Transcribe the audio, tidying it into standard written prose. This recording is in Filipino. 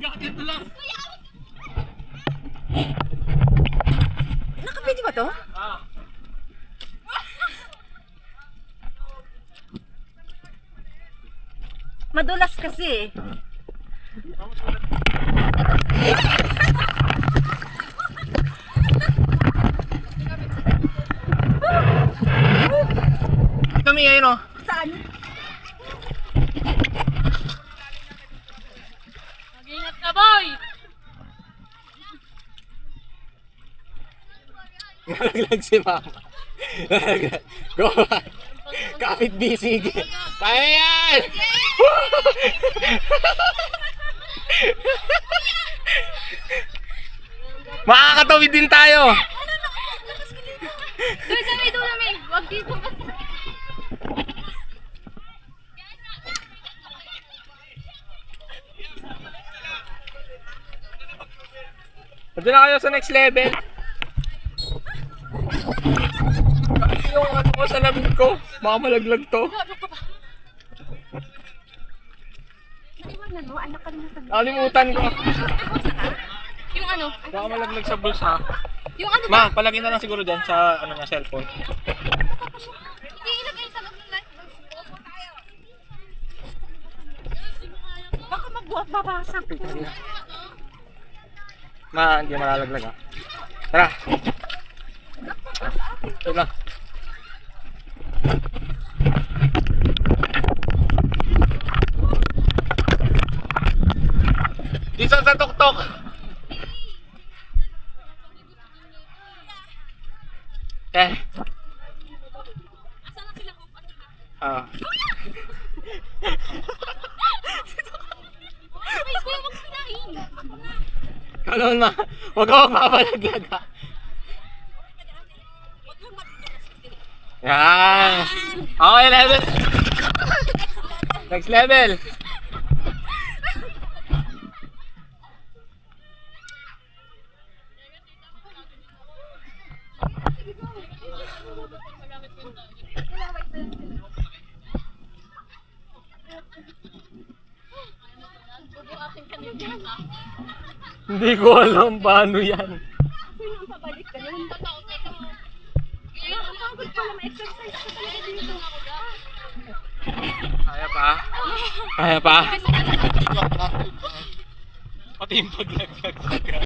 Gagawin lang. Nakapwede ba to? Ah. Madulas kasi eh. Kami ngayon oh. Saan? Mag-ingat ka, boy! Nalaglag si mama. Go on. Kapit bisig. Kaya yan! Makakatawid din tayo. Doon sa may doon namin! Huwag dito ba? Pwede na kayo sa next level. Kasi yung ano ko sa labing ko, baka malaglag to. Naiwanan mo? Anak ka rin na Nakalimutan ko. Yung ano? Baka malaglag sa bulsa. Yung ano? Ma, palagay na lang siguro dyan sa ano na cellphone. Hindi ilagay sa loob ng lunchbox. Baka magbuhat babasag. Ma, hindi malalaglag ah. Tara. Ito na. Dito sa tuktok. Eh. Ah. Ay, kuya, wag pinahin! Kalon ma. Huwag ka magpapalaglag ha. Yan. Okay, level. Next level. Hindi ko alam paano yan. Sino ang pabalik ka nun? Nakakagod pala, ma-exercise ka talaga dito. Kaya pa? Kaya pa? Pati yung paglaglag.